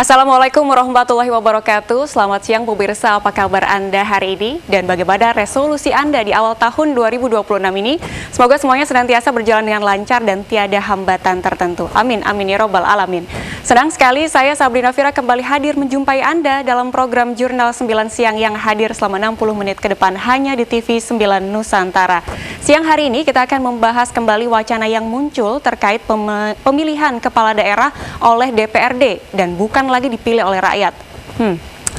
Assalamualaikum warahmatullahi wabarakatuh. Selamat siang pemirsa, apa kabar Anda hari ini? Dan bagaimana resolusi Anda di awal tahun 2026 ini? Semoga semuanya senantiasa berjalan dengan lancar dan tiada hambatan tertentu. Amin, amin ya robbal alamin. Senang sekali saya Sabrina Fira kembali hadir menjumpai Anda dalam program Jurnal 9 Siang yang hadir selama 60 menit ke depan hanya di TV 9 Nusantara. Siang hari ini kita akan membahas kembali wacana yang muncul terkait pemilihan kepala daerah oleh DPRD dan bukan lagi dipilih oleh rakyat.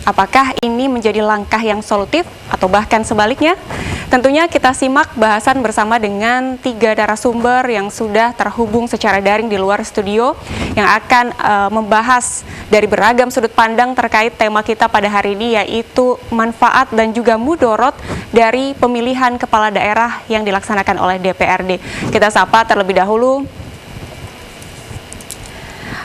Apakah ini menjadi langkah yang solutif atau bahkan sebaliknya? Tentunya kita simak bahasan bersama dengan 3 narasumber yang sudah terhubung secara daring di luar studio yang akan membahas dari beragam sudut pandang terkait tema kita pada hari ini, yaitu manfaat dan juga mudorot dari pemilihan kepala daerah yang dilaksanakan oleh DPRD. Kita sapa terlebih dahulu.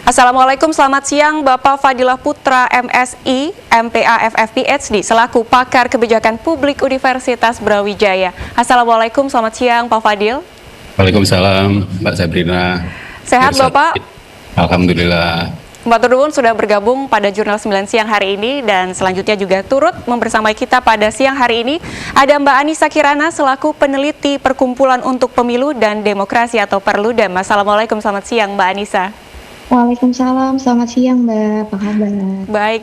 Assalamualaikum, selamat siang Bapak Fadilah Putra MSI, MPA FF PhD, selaku pakar kebijakan publik Universitas Brawijaya. Assalamualaikum, selamat siang Pak Fadil. Waalaikumsalam Mbak Sabrina. Sehat Bapak? Alhamdulillah. Mbak Turun sudah bergabung pada Jurnal 9 Siang hari ini dan selanjutnya juga turut membersamai kita pada siang hari ini ada Mbak Anissa Kirana selaku peneliti Perkumpulan untuk Pemilu dan Demokrasi atau Perludem. Assalamualaikum, selamat siang Mbak Anissa. Waalaikumsalam, selamat siang Mbak, apa kabar?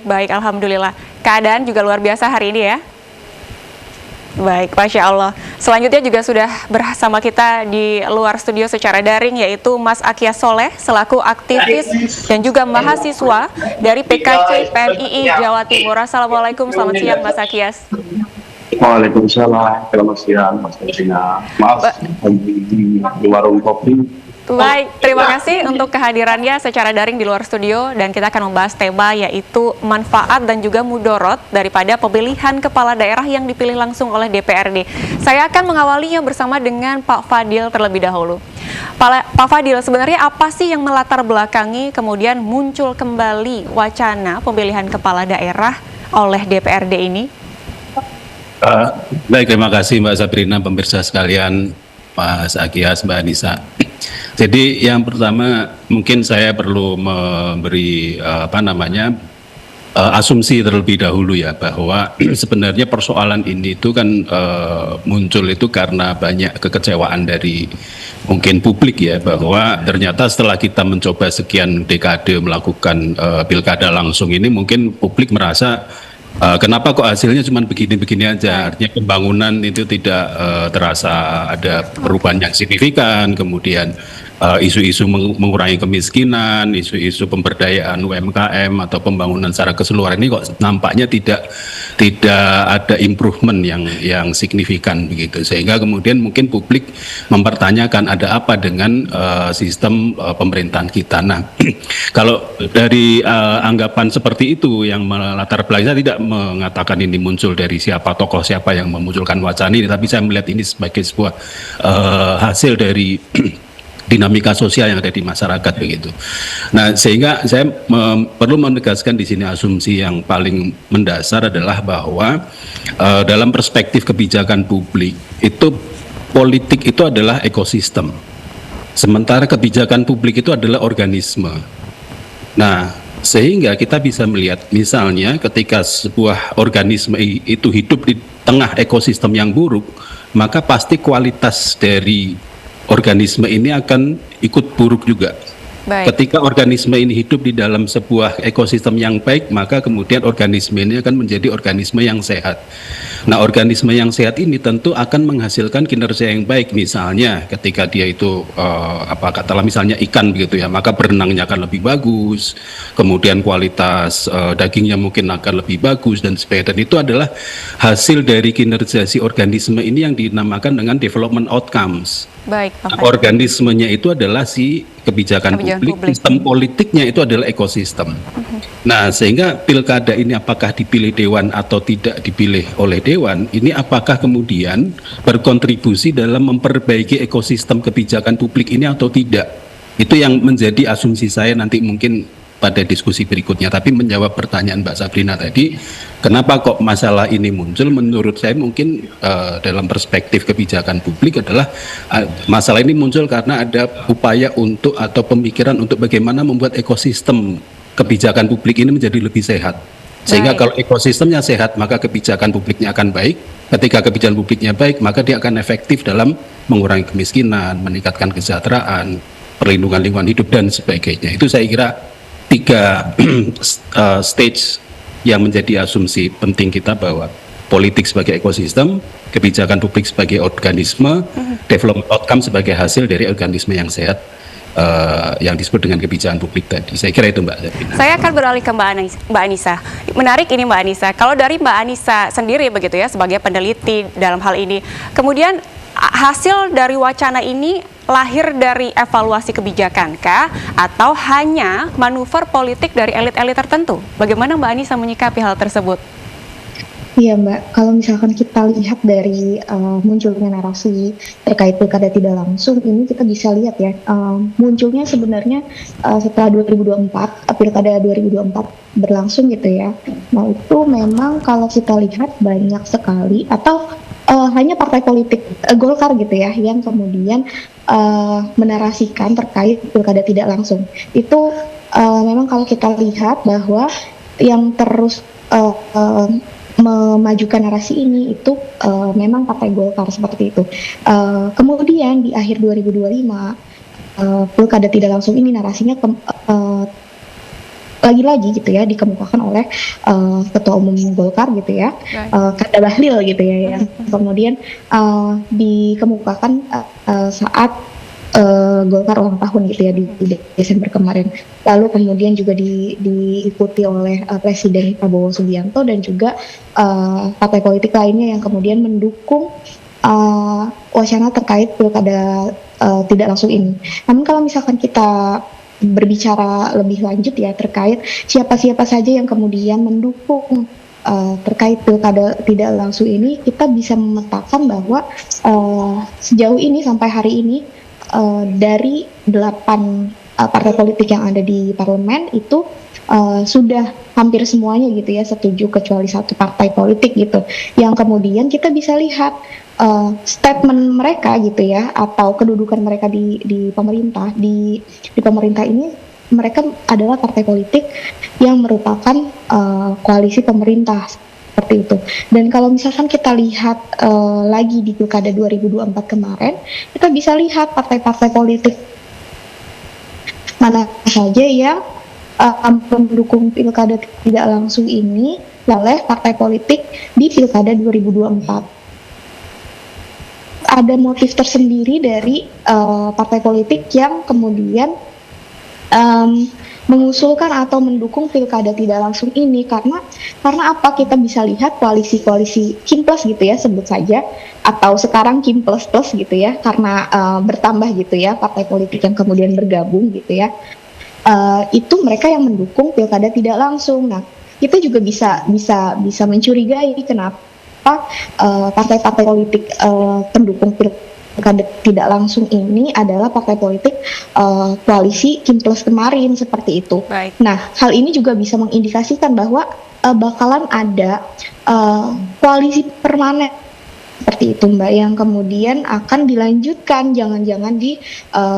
Baik, Alhamdulillah. Keadaan juga luar biasa hari ini ya? Baik, Masya Allah. Selanjutnya juga sudah bersama kita di luar studio secara daring, yaitu Mas Akyas Soleh, selaku aktivis dan juga mahasiswa dari PKC PMII Jawa Timur. Assalamualaikum, selamat siang Mas Akyas. Waalaikumsalam, selamat siang Mas Sabrina. Maaf, di warung kopi. Baik, terima kasih untuk kehadirannya secara daring di luar studio dan kita akan membahas tema yaitu manfaat dan juga mudorot daripada pemilihan kepala daerah yang dipilih langsung oleh DPRD. Saya akan mengawalinya bersama dengan Pak Fadil terlebih dahulu. Pak Fadil, sebenarnya apa sih yang melatar belakangi kemudian muncul kembali wacana pemilihan kepala daerah oleh DPRD ini? Baik, terima kasih Mbak Sabrina, pemirsa sekalian, Mas Akyas, Mbak Anissa. Jadi yang pertama mungkin saya perlu memberi asumsi terlebih dahulu ya, bahwa sebenarnya persoalan ini itu kan muncul itu karena banyak kekecewaan dari mungkin publik ya, bahwa ternyata setelah kita mencoba sekian dekade melakukan pilkada langsung ini, mungkin publik merasa kenapa kok hasilnya cuma begini-begini aja, artinya pembangunan itu tidak terasa ada perubahan yang signifikan, kemudian isu-isu mengurangi kemiskinan, isu-isu pemberdayaan UMKM atau pembangunan secara keseluruhan ini kok nampaknya tidak ada improvement yang signifikan begitu, sehingga kemudian mungkin publik mempertanyakan ada apa dengan sistem pemerintahan kita. Nah, kalau dari anggapan seperti itu yang melatar belakang, saya tidak mengatakan ini muncul dari tokoh siapa yang memunculkan wacana ini, tapi saya melihat ini sebagai sebuah hasil dari dinamika sosial yang ada di masyarakat begitu. Nah, sehingga saya perlu menegaskan di sini asumsi yang paling mendasar adalah bahwa dalam perspektif kebijakan publik itu politik itu adalah ekosistem, sementara kebijakan publik itu adalah organisme. Nah, sehingga kita bisa melihat misalnya ketika sebuah organisme itu hidup di tengah ekosistem yang buruk, maka pasti kualitas dari organisme ini akan ikut buruk juga. Baik. Ketika organisme ini hidup di dalam sebuah ekosistem yang baik, maka kemudian organisme ini akan menjadi organisme yang sehat. Nah, organisme yang sehat ini tentu akan menghasilkan kinerja yang baik. Misalnya ketika dia itu katakanlah misalnya ikan begitu ya, maka berenangnya akan lebih bagus, kemudian kualitas dagingnya mungkin akan lebih bagus dan sebagainya. Dan itu adalah hasil dari kinerja si organisme ini yang dinamakan dengan development outcomes. Baik, Pak. Organismenya itu adalah si kebijakan publik, sistem politiknya itu adalah ekosistem. Nah, sehingga pilkada ini apakah dipilih dewan atau tidak dipilih oleh dewan, ini apakah kemudian berkontribusi dalam memperbaiki ekosistem kebijakan publik ini atau tidak? Itu yang menjadi asumsi saya nanti mungkin pada diskusi berikutnya. Tapi menjawab pertanyaan Mbak Sabrina tadi, kenapa kok masalah ini muncul? Menurut saya mungkin dalam perspektif kebijakan publik adalah masalah ini muncul karena ada upaya untuk atau pemikiran untuk bagaimana membuat ekosistem kebijakan publik ini menjadi lebih sehat. Sehingga Baik. kalau ekosistemnya sehat, maka kebijakan publiknya akan baik. Ketika kebijakan publiknya baik, maka dia akan efektif dalam mengurangi kemiskinan, meningkatkan kesejahteraan, perlindungan lingkungan hidup, dan sebagainya. Itu saya kira 3 stage yang menjadi asumsi penting kita, bahwa politik sebagai ekosistem, kebijakan publik sebagai organisme, development outcome sebagai hasil dari organisme yang sehat, yang disebut dengan kebijakan publik tadi. Saya kira itu, Mbak Zabina. Saya akan beralih ke Mbak Anissa. Menarik ini Mbak Anissa. Kalau dari Mbak Anissa sendiri begitu ya, sebagai peneliti dalam hal ini, kemudian hasil dari wacana ini lahir dari evaluasi kebijakan kah, atau hanya manuver politik dari elit-elit tertentu? Bagaimana Mbak Anissa menyikapi hal tersebut? Iya Mbak, kalau misalkan kita lihat dari munculnya narasi terkait pilkada tidak langsung, ini kita bisa lihat ya, munculnya sebenarnya setelah 2024, pilkada 2024 berlangsung gitu ya. Nah itu memang kalau kita lihat banyak sekali, atau hanya partai politik Golkar gitu ya, yang kemudian menarasikan terkait pilkada tidak langsung. Itu memang kalau kita lihat bahwa yang terus memajukan narasi ini itu memang partai Golkar seperti itu. Kemudian di akhir 2025 pilkada tidak langsung ini narasinya lagi-lagi gitu ya dikemukakan oleh Ketua Umum Golkar gitu ya, Kata Bahlil gitu ya, yang kemudian dikemukakan saat Golkar ulang tahun gitu ya di Desember kemarin. Lalu kemudian juga diikuti oleh Presiden Prabowo Subianto dan juga partai politik lainnya yang kemudian mendukung wacana terkait pilkada tidak langsung ini. Namun kalau misalkan kita berbicara lebih lanjut ya terkait siapa-siapa saja yang kemudian mendukung terkait pilkada tidak langsung ini, kita bisa memetakan bahwa sejauh ini sampai hari ini dari 8 partai politik yang ada di parlemen itu sudah hampir semuanya gitu ya setuju, kecuali 1 partai politik gitu, yang kemudian kita bisa lihat statement mereka gitu ya, atau kedudukan mereka di pemerintah, di pemerintah ini mereka adalah partai politik yang merupakan koalisi pemerintah seperti itu. Dan kalau misalkan kita lihat lagi di pilkada 2024 kemarin, kita bisa lihat partai-partai politik mana saja yang mendukung pilkada tidak langsung ini oleh partai politik di pilkada 2024. Ada motif tersendiri dari partai politik yang kemudian mengusulkan atau mendukung pilkada tidak langsung ini, karena apa, kita bisa lihat koalisi Kim+ gitu ya, sebut saja, atau sekarang Kim++ gitu ya, karena bertambah gitu ya partai politik yang kemudian bergabung gitu ya, itu mereka yang mendukung pilkada tidak langsung. Nah kita juga bisa mencurigai kenapa partai-partai politik pendukung pilkada tidak langsung ini adalah partai politik koalisi Kim+ kemarin seperti itu. Baik. Nah, hal ini juga bisa mengindikasikan bahwa bakalan ada koalisi permanen seperti itu Mbak, yang kemudian akan dilanjutkan jangan-jangan di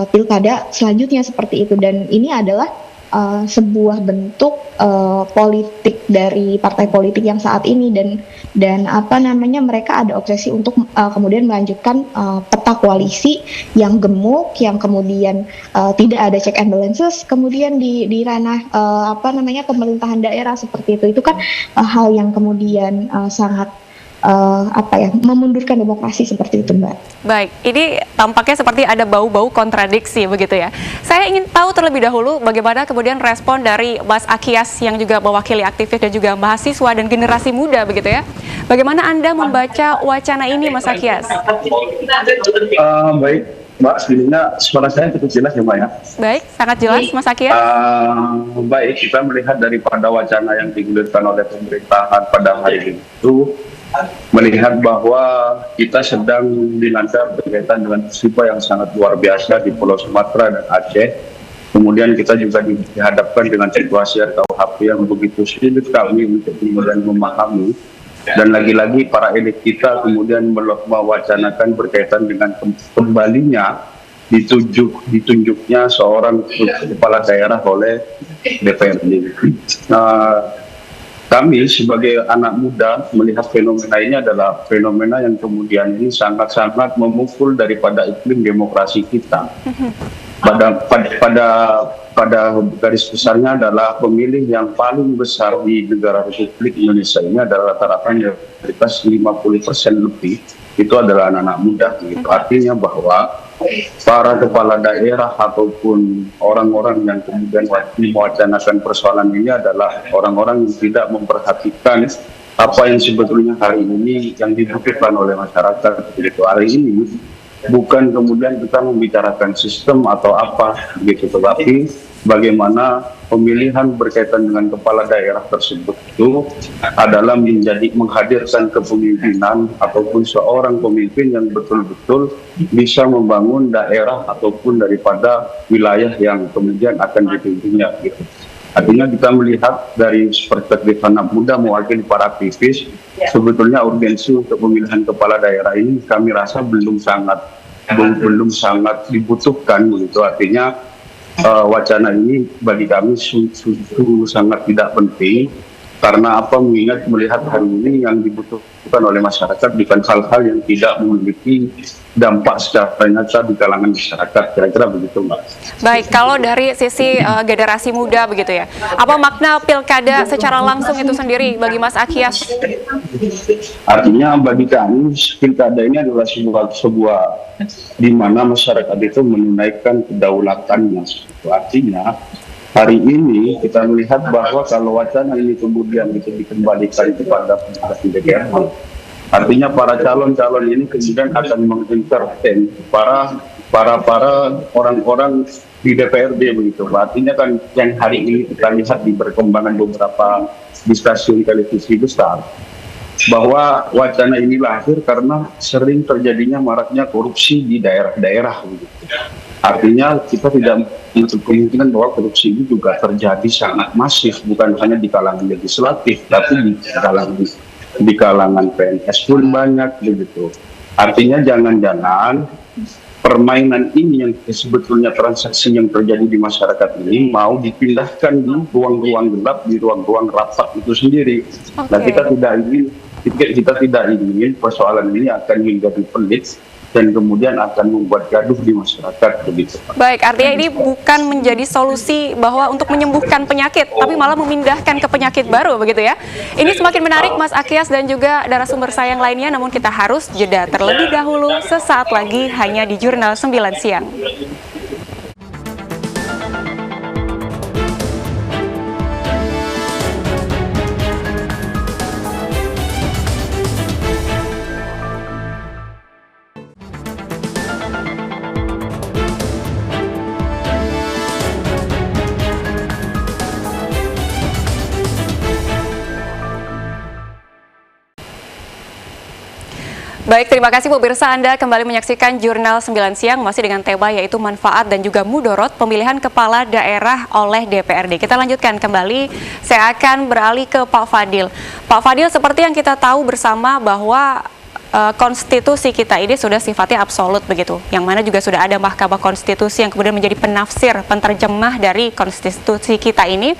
pilkada selanjutnya seperti itu. Dan ini adalah sebuah bentuk politik dari partai politik yang saat ini, dan mereka ada obsesi untuk kemudian melanjutkan peta koalisi yang gemuk, yang kemudian tidak ada check and balances kemudian di ranah pemerintahan daerah seperti itu kan hal yang kemudian sangat memundurkan demokrasi seperti itu Mbak. Baik, ini tampaknya seperti ada bau-bau kontradiksi begitu ya. Saya ingin tahu terlebih dahulu bagaimana kemudian respon dari Mas Akyas yang juga mewakili aktivis dan juga mahasiswa dan generasi muda begitu ya. Bagaimana Anda membaca wacana ini Mas Akyas? Baik Mbak, sebenarnya suara saya cukup jelas ya Mbak ya. Baik, sangat jelas Mas Akyas. Baik, kita melihat daripada wacana yang digulirkan oleh pemerintahan pada hari ini itu melihat bahwa kita sedang dilanda berkaitan dengan peristiwa yang sangat luar biasa di Pulau Sumatera dan Aceh. Kemudian kita juga dihadapkan dengan situasi RKUHP yang begitu sulit kami untuk kemudian memahami. Dan lagi-lagi para elit kita kemudian mewacanakan berkaitan dengan kembalinya ditunjuknya seorang kepala daerah oleh DPRD. Nah, kami sebagai anak muda melihat fenomena ini adalah fenomena yang kemudian ini sangat-sangat memukul daripada iklim demokrasi kita. Pada garis besarnya adalah pemilih yang paling besar di negara Republik Indonesia ini adalah rata-rata mayoritas 50% lebih itu adalah anak-anak muda. Gitu. Artinya bahwa para kepala daerah ataupun orang-orang yang kemudian mewacanakan persoalan ini adalah orang-orang yang tidak memperhatikan apa yang sebetulnya hari ini yang dibutuhkan oleh masyarakat. Gitu. Hari ini bukan kemudian kita membicarakan sistem atau apa gitu, tetapi bagaimana pemilihan berkaitan dengan kepala daerah tersebut itu adalah menghadirkan kepemimpinan ataupun seorang pemimpin yang betul-betul bisa membangun daerah ataupun daripada wilayah yang kemudian akan dipimpinnya gitu. Artinya kita melihat dari perspektif anak muda mewakili para aktivis, sebetulnya urgensi untuk pemilihan kepala daerah ini kami rasa belum sangat dibutuhkan begitu. Artinya wacana ini bagi kami sungguh sangat tidak penting, karena apa, melihat hari ini yang dibutuhkan oleh masyarakat bukan hal-hal yang tidak memiliki dampak secara nyata di kalangan masyarakat, kira-kira begitu Mbak. Baik, kalau dari sisi generasi muda begitu ya, apa makna pilkada secara langsung itu sendiri bagi Mas Akyas? Artinya bagi kami pilkada ini adalah sebuah di mana masyarakat itu menunaikan kedaulatannya. Artinya hari ini kita melihat bahwa kalau wacana ini kemudian itu dikembalikan kepada DPR, artinya para calon-calon ini kemudian akan mengintervene para orang-orang di DPRD begitu. Artinya kan yang hari ini kita lihat di perkembangan beberapa di stasiun televisi besar, bahwa wacana ini lahir karena sering terjadinya maraknya korupsi di daerah-daerah begitu. Artinya kita tidak menutup kemungkinan bahwa korupsi ini juga terjadi sangat masif, bukan hanya di kalangan legislatif, tapi di kalangan PNS pun banyak begitu. Artinya jangan-jangan permainan ini yang sebetulnya transaksi yang terjadi di masyarakat ini mau dipindahkan di ruang-ruang gelap, di ruang-ruang rapat itu sendiri. Okay. Nah, kita tidak ingin persoalan ini akan menjadi pelik dan kemudian akan membuat gaduh di masyarakat begitu. Baik, artinya ini bukan menjadi solusi bahwa untuk menyembuhkan penyakit, tapi malah memindahkan ke penyakit baru begitu ya. Ini semakin menarik Mas Akyas dan juga narasumber saya yang lainnya, namun kita harus jeda terlebih dahulu, sesaat lagi hanya di Jurnal 9 Siang. Baik, terima kasih pemirsa, Anda kembali menyaksikan Jurnal 9 Siang masih dengan tema yaitu manfaat dan juga mudorot pemilihan kepala daerah oleh DPRD. Kita lanjutkan kembali, saya akan beralih ke Pak Fadil. Pak Fadil, seperti yang kita tahu bersama bahwa konstitusi kita ini sudah sifatnya absolut begitu, yang mana juga sudah ada Mahkamah Konstitusi yang kemudian menjadi penafsir, penterjemah dari konstitusi kita ini,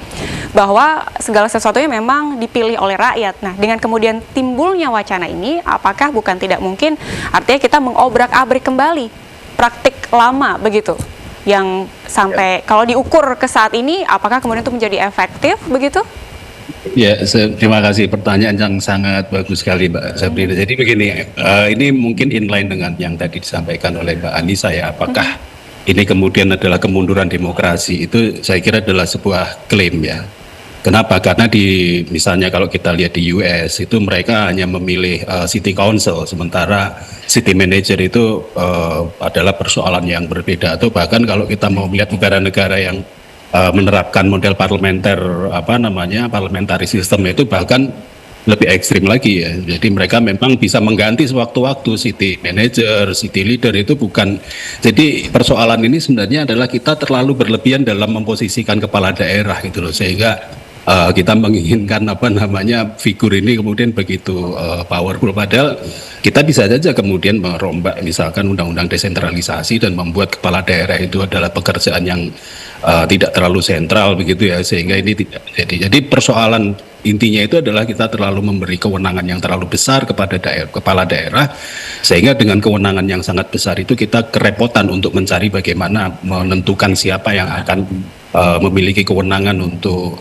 bahwa segala sesuatunya memang dipilih oleh rakyat. Nah, dengan kemudian timbulnya wacana ini, apakah bukan tidak mungkin artinya kita mengobrak-abrik kembali praktik lama begitu, yang sampai kalau diukur ke saat ini, apakah kemudian itu menjadi efektif begitu? Ya, terima kasih, pertanyaan yang sangat bagus sekali Mbak Sabrina. Jadi begini, ini mungkin inline dengan yang tadi disampaikan oleh Mbak Anissa ya, apakah ini kemudian adalah kemunduran demokrasi, itu saya kira adalah sebuah klaim ya. Kenapa? Karena misalnya kalau kita lihat di US itu mereka hanya memilih city council, sementara city manager itu adalah persoalan yang berbeda. Atau bahkan kalau kita mau melihat negara-negara yang menerapkan model parliamentary system itu bahkan lebih ekstrim lagi ya. Jadi mereka memang bisa mengganti sewaktu-waktu city manager, city leader itu bukan. Jadi persoalan ini sebenarnya adalah kita terlalu berlebihan dalam memposisikan kepala daerah gitu loh, sehingga kita menginginkan figur ini kemudian begitu powerful, padahal kita bisa saja kemudian merombak misalkan undang-undang desentralisasi dan membuat kepala daerah itu adalah pekerjaan yang tidak terlalu sentral begitu ya, sehingga ini tidak terjadi. Jadi persoalan intinya itu adalah kita terlalu memberi kewenangan yang terlalu besar kepada kepala daerah, sehingga dengan kewenangan yang sangat besar itu kita kerepotan untuk mencari bagaimana menentukan siapa yang akan memiliki kewenangan untuk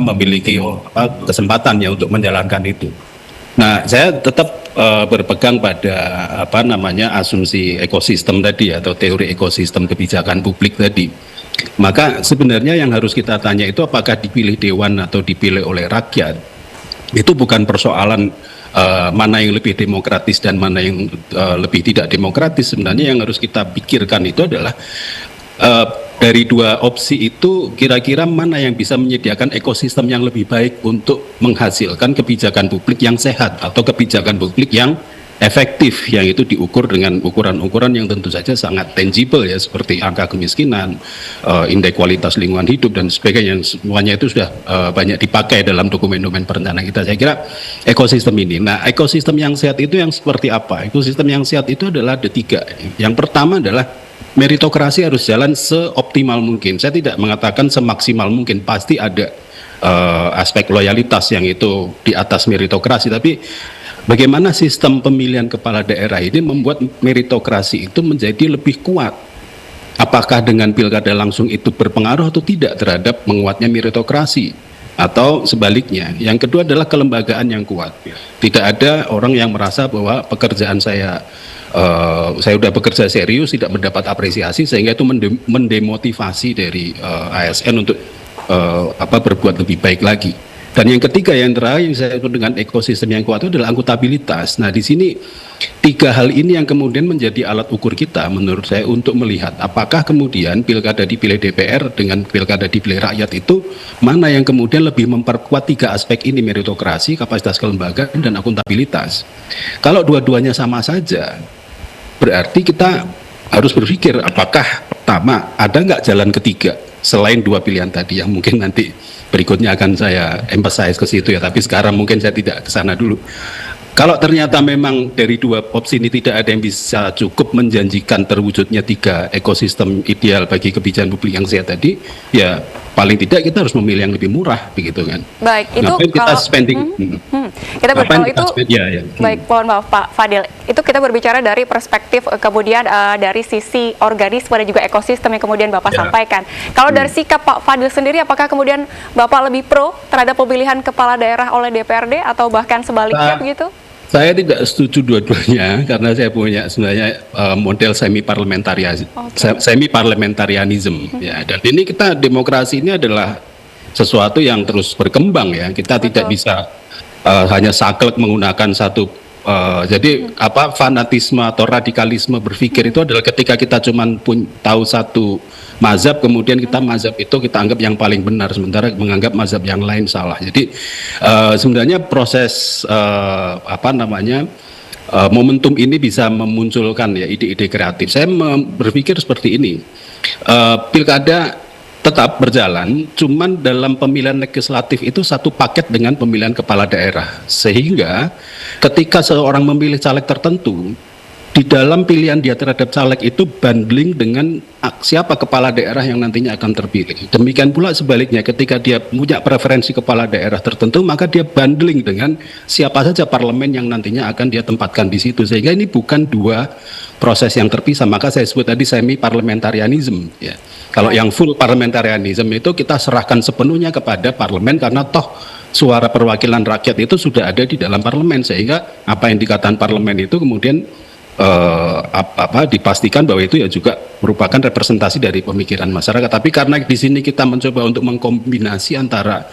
memiliki kesempatannya untuk menjalankan itu. Nah, saya tetap berpegang pada asumsi ekosistem tadi atau teori ekosistem kebijakan publik tadi. Maka sebenarnya yang harus kita tanya itu apakah dipilih dewan atau dipilih oleh rakyat. Itu bukan persoalan mana yang lebih demokratis dan mana yang lebih tidak demokratis. Sebenarnya yang harus kita pikirkan itu adalah dari dua opsi itu kira-kira mana yang bisa menyediakan ekosistem yang lebih baik untuk menghasilkan kebijakan publik yang sehat atau kebijakan publik yang efektif, yang itu diukur dengan ukuran-ukuran yang tentu saja sangat tangible ya, seperti angka kemiskinan, indeks kualitas lingkungan hidup dan sebagainya, yang semuanya itu sudah banyak dipakai dalam dokumen-dokumen perencanaan kita. Saya kira ekosistem ini. Nah, ekosistem yang sehat itu yang seperti apa? Ekosistem yang sehat itu adalah ada tiga. Yang pertama adalah meritokrasi harus jalan seoptimal mungkin. Saya tidak mengatakan semaksimal mungkin, pasti ada aspek loyalitas yang itu di atas meritokrasi, tapi bagaimana sistem pemilihan kepala daerah ini membuat meritokrasi itu menjadi lebih kuat. Apakah dengan pilkada langsung itu berpengaruh atau tidak terhadap menguatnya meritokrasi? Atau sebaliknya. Yang kedua adalah kelembagaan yang kuat. Tidak ada orang yang merasa bahwa pekerjaan saya sudah bekerja serius, tidak mendapat apresiasi, sehingga itu mendemotivasi dari ASN untuk berbuat lebih baik lagi. Dan yang ketiga, yang terakhir saya sebut dengan ekosistem yang kuat itu adalah akuntabilitas. Nah, di sini tiga hal ini yang kemudian menjadi alat ukur kita menurut saya untuk melihat apakah kemudian pilkada dipilih DPR dengan pilkada dipilih rakyat itu mana yang kemudian lebih memperkuat tiga aspek ini, meritokrasi, kapasitas kelembagaan, dan akuntabilitas. Kalau dua-duanya sama saja, berarti kita harus berpikir apakah pertama ada nggak jalan ketiga selain dua pilihan tadi yang mungkin nanti berikutnya akan saya emphasize ke situ ya, tapi sekarang mungkin saya tidak ke sana dulu. Kalau ternyata memang dari dua opsi ini tidak ada yang bisa cukup menjanjikan terwujudnya tiga ekosistem ideal bagi kebijakan publik yang sehat tadi, ya paling tidak kita harus memilih yang lebih murah, begitu kan. Baik, itu ngapain kita kalau spending, kita kalau itu ya. Baik, mohon maaf Pak Fadil, itu kita berbicara dari perspektif kemudian dari sisi organisme dan juga ekosistem yang kemudian Bapak sampaikan. Kalau dari sikap Pak Fadil sendiri, apakah kemudian Bapak lebih pro terhadap pemilihan kepala daerah oleh DPRD atau bahkan sebaliknya begitu? Saya tidak setuju dua-duanya karena saya punya sebenarnya model semi parliamentarianism ya, dan ini kita demokrasi ini adalah sesuatu yang terus berkembang ya, kita tidak bisa hanya saklek menggunakan satu jadi fanatisme atau radikalisme berpikir itu adalah ketika kita cuma tahu satu mazhab, kemudian kita mazhab itu kita anggap yang paling benar, sementara menganggap mazhab yang lain salah. Jadi sebenarnya proses momentum ini bisa memunculkan ya ide-ide kreatif. Saya berpikir seperti ini, pilkada tetap berjalan, cuman dalam pemilihan legislatif itu satu paket dengan pemilihan kepala daerah, sehingga ketika seorang memilih caleg tertentu, di dalam pilihan dia terhadap caleg itu bundling dengan siapa kepala daerah yang nantinya akan terpilih. Demikian pula sebaliknya, ketika dia punya preferensi kepala daerah tertentu, maka dia bundling dengan siapa saja parlemen yang nantinya akan dia tempatkan di situ. Sehingga ini bukan dua proses yang terpisah, maka saya sebut tadi semi parliamentarianism ya. Kalau yang full parliamentarianism itu kita serahkan sepenuhnya kepada parlemen, karena toh suara perwakilan rakyat itu sudah ada di dalam parlemen, sehingga apa yang dikatakan parlemen itu kemudian dipastikan bahwa itu ya juga merupakan representasi dari pemikiran masyarakat. Tapi karena di sini kita mencoba untuk mengkombinasi antara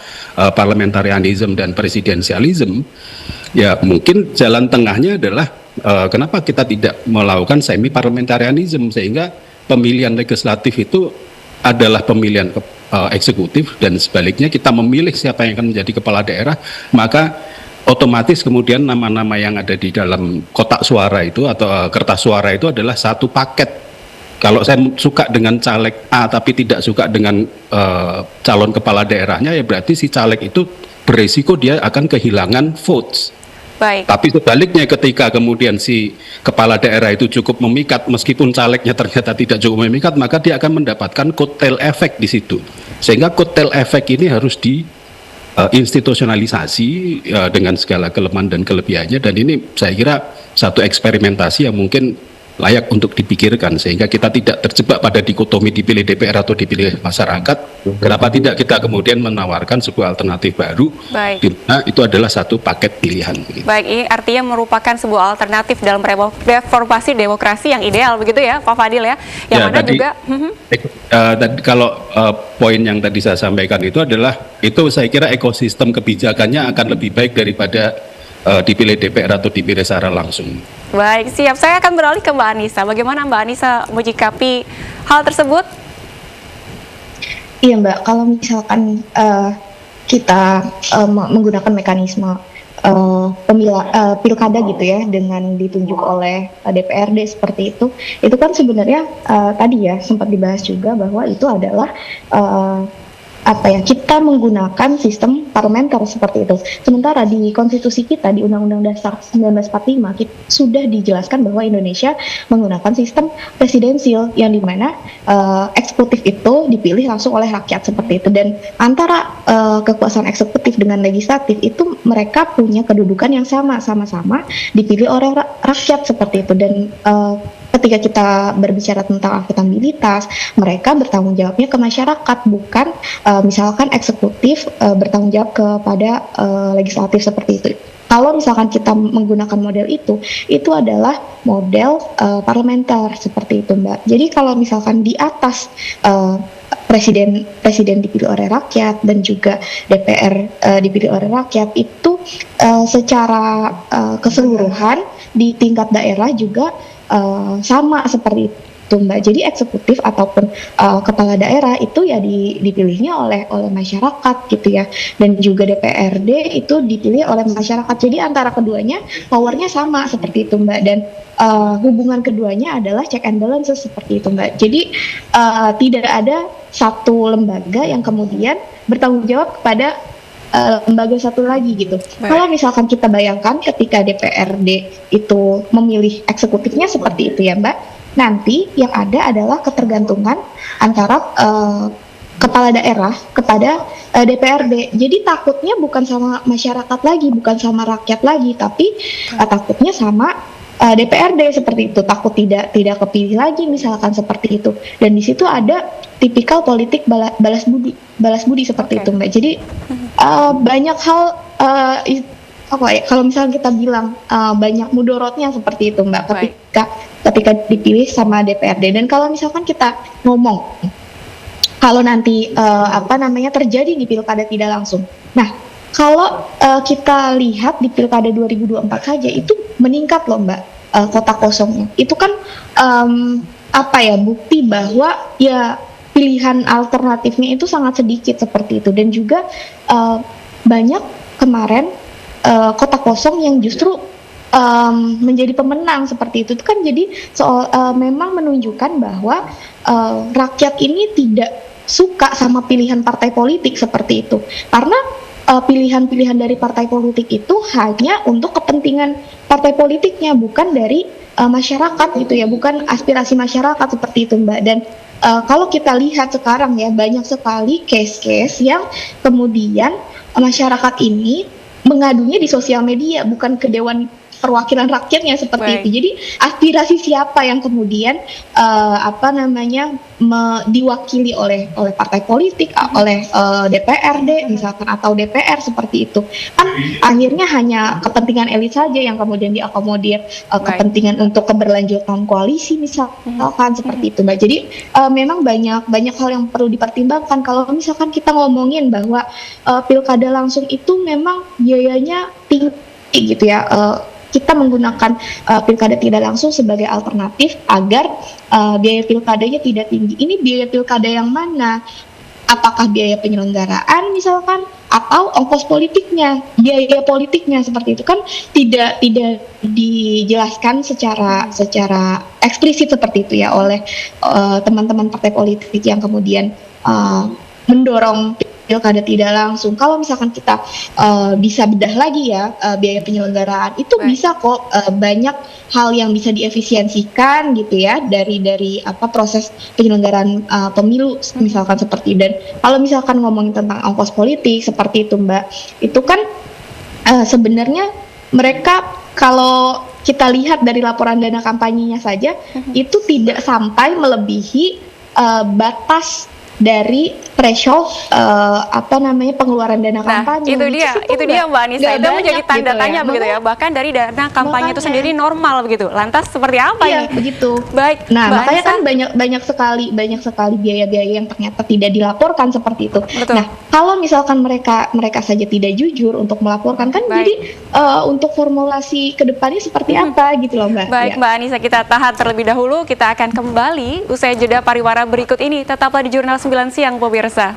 parliamentarianism dan presidensialism, ya mungkin jalan tengahnya adalah kenapa kita tidak melakukan semi parliamentarianism, sehingga pemilihan legislatif itu adalah pemilihan eksekutif, dan sebaliknya kita memilih siapa yang akan menjadi kepala daerah, maka otomatis kemudian nama-nama yang ada di dalam kotak suara itu atau kertas suara itu adalah satu paket kalau saya suka dengan caleg A tapi tidak suka dengan calon kepala daerahnya, ya berarti si caleg itu beresiko dia akan kehilangan votes. Baik. Tapi sebaliknya ketika kemudian si kepala daerah itu cukup memikat, meskipun calegnya ternyata tidak cukup memikat, maka dia akan mendapatkan kotel efek di situ. Sehingga kotel efek ini harus institusionalisasi dengan segala kelemahan dan kelebihannya, dan ini saya kira satu eksperimentasi yang mungkin layak untuk dipikirkan sehingga kita tidak terjebak pada dikotomi dipilih DPR atau dipilih masyarakat. Kenapa tidak kita kemudian menawarkan sebuah alternatif baru, di mana itu adalah satu paket pilihan. Baik, ini artinya merupakan sebuah alternatif dalam reformasi demokrasi yang ideal begitu ya Pak Fadil ya. Yang mana tadi, juga tadi kalau poin yang tadi saya sampaikan itu adalah, itu saya kira ekosistem kebijakannya akan lebih baik daripada dipilih DPR atau dipilih secara langsung. Baik, siap. Saya akan beralih ke Mbak Anissa. Bagaimana Mbak Anissa menyikapi hal tersebut? Iya Mbak, kalau misalkan kita menggunakan mekanisme pilkada gitu ya, dengan ditunjuk oleh DPRD seperti itu kan sebenarnya tadi ya sempat dibahas juga bahwa itu adalah kita menggunakan sistem parlementer seperti itu. Sementara di konstitusi kita, di Undang-Undang Dasar 1945 sudah dijelaskan bahwa Indonesia menggunakan sistem presidensil yang dimana eksekutif itu dipilih langsung oleh rakyat seperti itu, dan antara kekuasaan eksekutif dengan legislatif itu mereka punya kedudukan yang sama-sama dipilih oleh rakyat seperti itu. Dan ketika kita berbicara tentang akuntabilitas, mereka bertanggung jawabnya ke masyarakat, bukan misalkan eksekutif bertanggung jawab kepada legislatif seperti itu. Kalau misalkan kita menggunakan model itu adalah model parlementer seperti itu Mbak. Jadi kalau misalkan di atas presiden dipilih oleh rakyat dan juga DPR dipilih oleh rakyat, itu secara keseluruhan di tingkat daerah juga sama seperti itu Mbak. Jadi eksekutif ataupun kepala daerah itu ya dipilihnya oleh masyarakat gitu ya, dan juga DPRD itu dipilih oleh masyarakat. Jadi antara keduanya powernya sama seperti itu Mbak, dan hubungan keduanya adalah check and balances seperti itu Mbak. Jadi tidak ada satu lembaga yang kemudian bertanggung jawab kepada lembaga satu lagi gitu. Kalau misalkan kita bayangkan ketika DPRD itu memilih eksekutifnya seperti itu ya Mbak, nanti yang ada adalah ketergantungan antara kepala daerah kepada DPRD. Jadi takutnya bukan sama masyarakat lagi, bukan sama rakyat lagi, tapi takutnya sama DPRD seperti itu, takut tidak kepilih lagi misalkan seperti itu. Dan di situ ada tipikal politik balas budi seperti itu Mbak. Jadi banyak hal kalau misalnya kita bilang banyak mudorotnya seperti itu Mbak, ketika dipilih sama DPRD. Dan kalau misalkan kita ngomong kalau nanti terjadi di pilkada tidak langsung. Nah, kalau kita lihat di pilkada 2024 saja itu meningkat loh Mbak, kota kosongnya. Itu kan bukti bahwa ya pilihan alternatifnya itu sangat sedikit seperti itu. Dan juga banyak kemarin kota kosong yang justru menjadi pemenang seperti itu. Itu kan jadi memang menunjukkan bahwa rakyat ini tidak suka sama pilihan partai politik seperti itu, karena pilihan-pilihan dari partai politik itu hanya untuk kepentingan partai politiknya, bukan dari masyarakat gitu ya, bukan aspirasi masyarakat seperti itu Mbak. Dan kalau kita lihat sekarang ya, banyak sekali case-case yang kemudian masyarakat ini mengadunya di sosial media, bukan ke Dewan Perwakilan Rakyatnya seperti itu. Jadi aspirasi siapa yang kemudian diwakili oleh partai politik, oleh DPRD misalkan atau DPR seperti itu. Kan akhirnya hanya kepentingan elit saja yang kemudian diakomodir, kepentingan untuk keberlanjutan koalisi misalkan seperti itu Mbak. Jadi memang banyak hal yang perlu dipertimbangkan kalau misalkan kita ngomongin bahwa pilkada langsung itu memang biayanya tinggi gitu ya. Kita menggunakan pilkada tidak langsung sebagai alternatif agar biaya pilkadanya tidak tinggi. Ini biaya pilkada yang mana? Apakah biaya penyelenggaraan misalkan, atau ongkos politiknya, biaya politiknya seperti itu kan tidak dijelaskan secara eksplisit seperti itu ya oleh teman-teman partai politik yang kemudian mendorong pilkada tidak langsung. Kalau misalkan kita bisa bedah lagi ya biaya penyelenggaraan itu bisa kok banyak hal yang bisa diefisiensikan gitu ya dari proses penyelenggaraan pemilu misalkan seperti. Dan kalau misalkan ngomongin tentang ongkos politik seperti itu Mbak, itu kan sebenarnya mereka kalau kita lihat dari laporan dana kampanyenya saja itu tidak sampai melebihi batas dari threshold pengeluaran dana kampanye. Itu dia Mbak Anissa, itu menjadi tanda gitu tanya begitu ya. Bahkan dari dana kampanye itu sendiri normal begitu. Lantas seperti apa ini? Begitu. Baik. Nah, Mbak makanya Anissa, kan banyak sekali biaya-biaya yang ternyata tidak dilaporkan seperti itu. Betul. Nah, kalau misalkan mereka saja tidak jujur untuk melaporkan kan jadi untuk formulasi kedepannya seperti apa gitu loh Mbak. Baik Mbak Anissa, kita tahan terlebih dahulu. Kita akan kembali usai jeda pariwara berikut ini. Tetaplah di Jurnal 9 Siang pemirsa.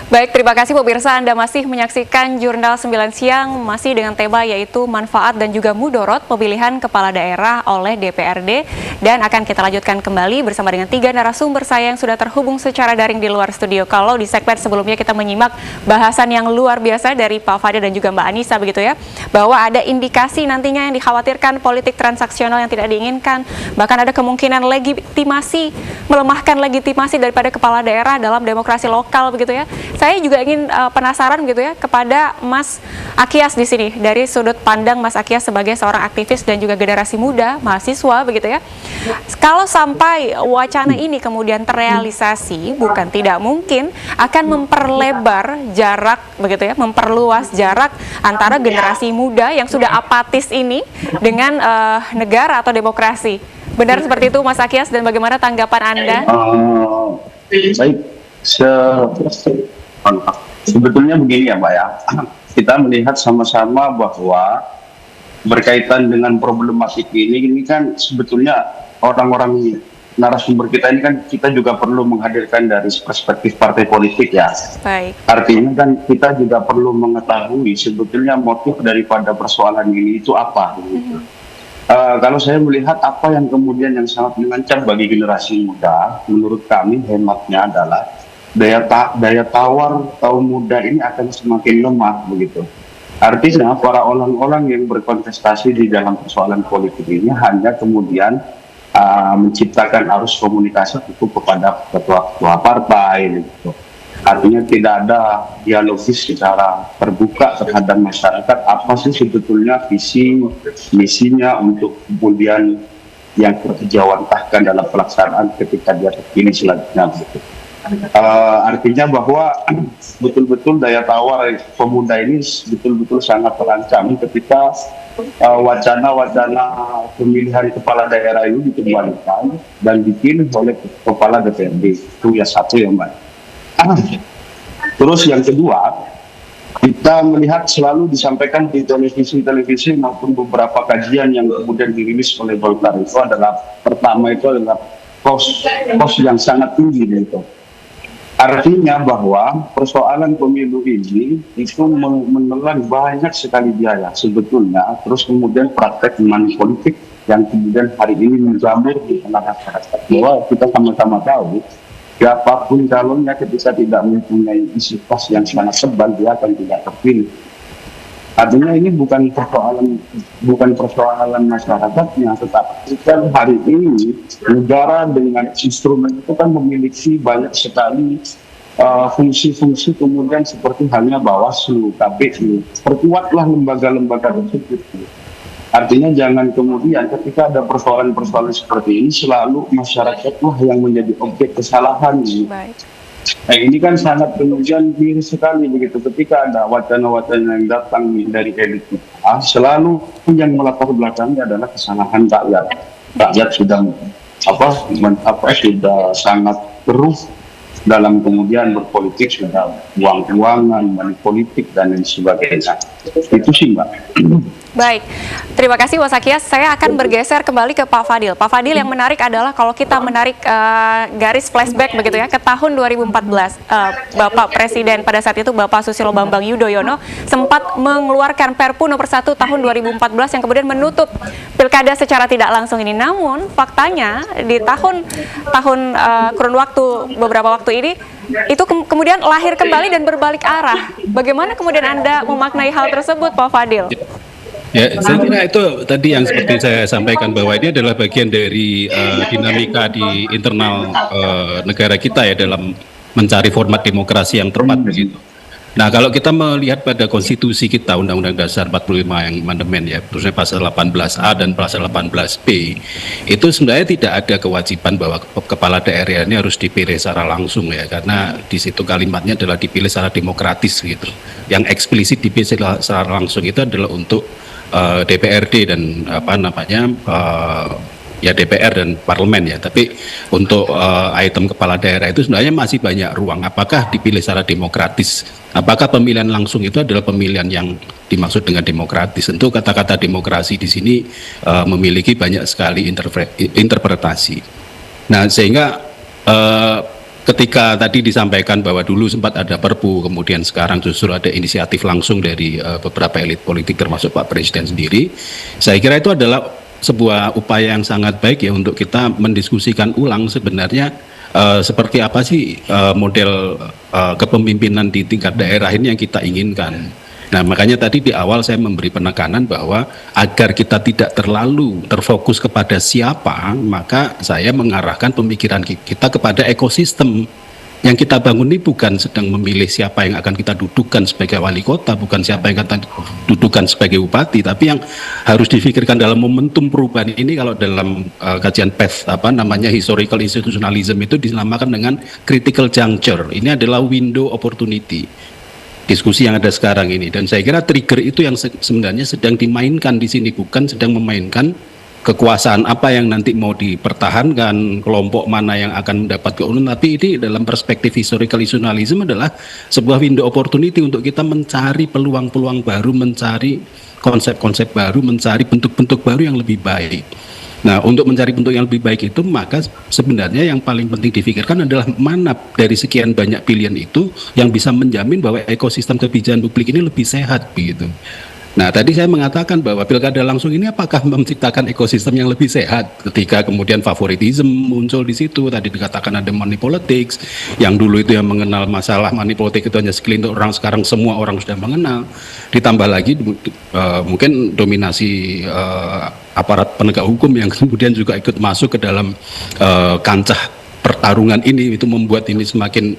Baik, terima kasih pemirsa, Anda masih menyaksikan Jurnal 9 Siang, masih dengan tema yaitu manfaat dan juga mudorot pemilihan kepala daerah oleh DPRD, dan akan kita lanjutkan kembali bersama dengan 3 narasumber saya yang sudah terhubung secara daring di luar studio. Kalau di segmen sebelumnya kita menyimak bahasan yang luar biasa dari Pak Fadil dan juga Mbak Anissa begitu ya, bahwa ada indikasi nantinya yang dikhawatirkan politik transaksional yang tidak diinginkan, bahkan ada kemungkinan legitimasi, melemahkan legitimasi daripada kepala daerah dalam demokrasi lokal begitu ya. Saya juga ingin penasaran gitu ya kepada Mas Akyas di sini, dari sudut pandang Mas Akyas sebagai seorang aktivis dan juga generasi muda, mahasiswa begitu ya. Kalau sampai wacana ini kemudian terrealisasi, bukan tidak mungkin akan memperlebar jarak begitu ya, memperluas jarak antara generasi muda yang sudah apatis ini dengan negara atau demokrasi. Benar seperti itu Mas Akyas, dan bagaimana tanggapan Anda? Baik, sebetulnya begini ya Mbak ya, kita melihat sama-sama bahwa berkaitan dengan problematik ini kan sebetulnya orang-orang narasumber kita ini kan kita juga perlu menghadirkan dari perspektif partai politik ya. Baik. Artinya kan kita juga perlu mengetahui sebetulnya motif daripada persoalan ini itu apa. Kalau saya melihat apa yang kemudian yang sangat mengancam bagi generasi muda, menurut kami hematnya adalah daya tawar kaum muda ini akan semakin lemah begitu. Artinya para orang-orang yang berkontestasi di dalam persoalan politik ini hanya kemudian menciptakan arus komunikasi itu kepada ketua-ketua partai gitu. Artinya tidak ada dialogis secara terbuka terhadap masyarakat apa sih sebetulnya visi misinya untuk kemudian yang terjawantahkan dalam pelaksanaan ketika dia terpilih selanjutnya gitu. Artinya bahwa betul-betul daya tawar pemuda ini betul-betul sangat terancam ketika wacana-wacana pemilihan kepala daerah ini dikembalikan dan dipilih oleh kepala DPRD. Itu ya satu ya Mbak. Terus yang kedua, kita melihat selalu disampaikan di televisi maupun beberapa kajian yang kemudian dirilis oleh Golkar itu adalah, pertama itu adalah kos yang sangat tinggi gitu. Artinya bahwa persoalan pemilu ini itu menelan banyak sekali biaya sebetulnya, terus kemudian praktek money politik yang kemudian hari ini menjamur di tengah masyarakat. Bahwa kita sama-sama tahu, siapapun calonnya ketika tidak mempunyai isi kos yang sangat sebal, dia akan tidak terpilih. Artinya ini bukan persoalan masyarakatnya, tetapi kan hari ini negara dengan instrumen itu kan memiliki banyak sekali fungsi-fungsi kemudian seperti halnya Bawaslu, KPU, perkuatlah lembaga-lembaga tersebut. Artinya jangan kemudian ketika ada persoalan-persoalan seperti ini selalu masyarakatlah yang menjadi objek kesalahan. Baik. Ini kan sangat kemudian miris sekali begitu ketika ada wacana-wacana yang datang dari elit kita, selalu yang melatar belakangnya adalah kesalahan rakyat. Rakyat sudah sudah sangat keruh dalam kemudian berpolitik, sudah uang-uangan, money politik dan lain sebagainya. Itu sih Mbak. Baik, terima kasih Mas Sakyas. Saya akan bergeser kembali ke Pak Fadil. Pak Fadil, yang menarik adalah kalau kita menarik garis flashback begitu ya ke tahun 2014, Bapak Presiden pada saat itu Bapak Susilo Bambang Yudhoyono sempat mengeluarkan Perpu nomor 1 tahun 2014 yang kemudian menutup pilkada secara tidak langsung ini. Namun faktanya di tahun kurun waktu beberapa waktu ini itu kemudian lahir kembali dan berbalik arah. Bagaimana kemudian Anda memaknai hal tersebut, Pak Fadil? Ya, saya kira itu tadi yang seperti saya sampaikan bahwa ini adalah bagian dari dinamika di internal negara kita ya dalam mencari format demokrasi yang tepat begitu. Nah, kalau kita melihat pada konstitusi kita Undang-Undang Dasar 45 yang amandemen ya, khususnya pasal 18A dan pasal 18B, itu sebenarnya tidak ada kewajiban bahwa kepala daerah ini harus dipilih secara langsung ya, karena di situ kalimatnya adalah dipilih secara demokratis gitu. Yang eksplisit dipilih secara langsung itu adalah untuk DPRD dan ya DPR dan parlemen ya, tapi untuk item kepala daerah itu sebenarnya masih banyak ruang. Apakah dipilih secara demokratis? Apakah pemilihan langsung itu adalah pemilihan yang dimaksud dengan demokratis? Tentu kata-kata demokrasi di sini memiliki banyak sekali interpretasi. Nah, sehingga ketika tadi disampaikan bahwa dulu sempat ada Perpu, kemudian sekarang justru ada inisiatif langsung dari beberapa elit politik termasuk Pak Presiden sendiri, saya kira itu adalah sebuah upaya yang sangat baik ya untuk kita mendiskusikan ulang sebenarnya seperti apa sih model kepemimpinan di tingkat daerah ini yang kita inginkan. Nah, makanya tadi di awal saya memberi penekanan bahwa agar kita tidak terlalu terfokus kepada siapa, maka saya mengarahkan pemikiran kita kepada ekosistem. Yang kita bangun ini bukan sedang memilih siapa yang akan kita dudukkan sebagai wali kota, bukan siapa yang akan dudukkan sebagai bupati, tapi yang harus difikirkan dalam momentum perubahan ini. Kalau dalam kajian PES historical institutionalism itu dinamakan dengan critical juncture. Ini adalah window opportunity diskusi yang ada sekarang ini, dan saya kira trigger itu yang sebenarnya sedang dimainkan di sini, bukan sedang memainkan kekuasaan apa yang nanti mau dipertahankan, kelompok mana yang akan mendapat keuntungan, tapi ini dalam perspektif historical institutionalism adalah sebuah window opportunity untuk kita mencari peluang-peluang baru, mencari konsep-konsep baru, mencari bentuk-bentuk baru yang lebih baik. Nah, untuk mencari bentuk yang lebih baik itu, maka sebenarnya yang paling penting difikirkan adalah mana dari sekian banyak pilihan itu yang bisa menjamin bahwa ekosistem kebijakan publik ini lebih sehat begitu. Nah, tadi saya mengatakan bahwa pilkada langsung ini apakah menciptakan ekosistem yang lebih sehat ketika kemudian favoritism muncul di situ. Tadi dikatakan ada money politics, yang dulu itu yang mengenal masalah money politics itu hanya segelintir orang, sekarang semua orang sudah mengenal. Ditambah lagi mungkin dominasi aparat penegak hukum yang kemudian juga ikut masuk ke dalam kancah pertarungan ini, itu membuat ini semakin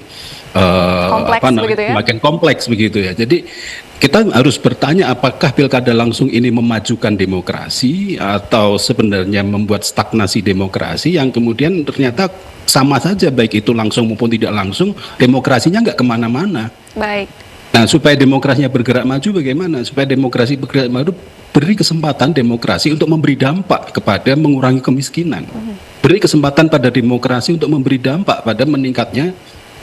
semakin kompleks begitu ya. Jadi kita harus bertanya apakah pilkada langsung ini memajukan demokrasi atau sebenarnya membuat stagnasi demokrasi yang kemudian ternyata sama saja baik itu langsung maupun tidak langsung, demokrasinya nggak kemana-mana. Baik. Nah, supaya demokrasinya bergerak maju bagaimana? Supaya demokrasi bergerak maju, beri kesempatan demokrasi untuk memberi dampak kepada mengurangi kemiskinan. Beri kesempatan pada demokrasi untuk memberi dampak pada meningkatnya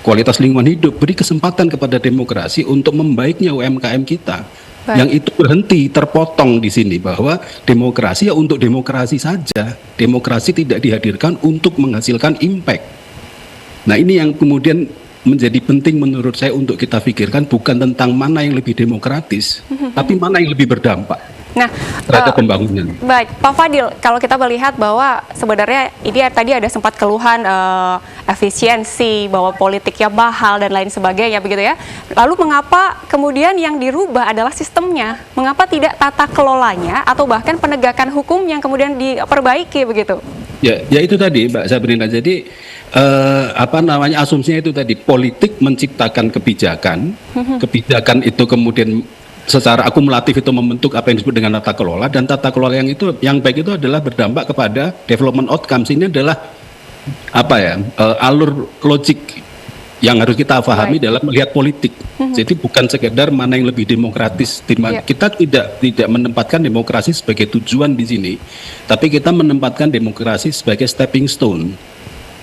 kualitas lingkungan hidup. Beri kesempatan kepada demokrasi untuk membaiknya UMKM kita. Baik. Yang itu berhenti, terpotong di sini bahwa demokrasi ya untuk demokrasi saja. Demokrasi tidak dihadirkan untuk menghasilkan impact. Nah, ini yang kemudian menjadi penting menurut saya untuk kita pikirkan, bukan tentang mana yang lebih demokratis, tapi mana yang lebih berdampak. Nah, terhadap pembangunan. Baik, Pak Fadil, kalau kita melihat bahwa sebenarnya ini tadi ada sempat keluhan efisiensi, bahwa politiknya mahal dan lain sebagainya begitu ya. Lalu mengapa kemudian yang dirubah adalah sistemnya? Mengapa tidak tata kelolanya atau bahkan penegakan hukum yang kemudian diperbaiki begitu? Ya itu tadi Mbak Sabrina. Jadi asumsinya itu tadi, politik menciptakan kebijakan, kebijakan itu kemudian secara akumulatif itu membentuk apa yang disebut dengan tata kelola, dan tata kelola yang baik itu adalah berdampak kepada development outcomes. Ini adalah alur logik yang harus kita pahami dalam melihat politik. Jadi bukan sekedar mana yang lebih demokratis. Kita tidak menempatkan demokrasi sebagai tujuan di sini, tapi kita menempatkan demokrasi sebagai stepping stone.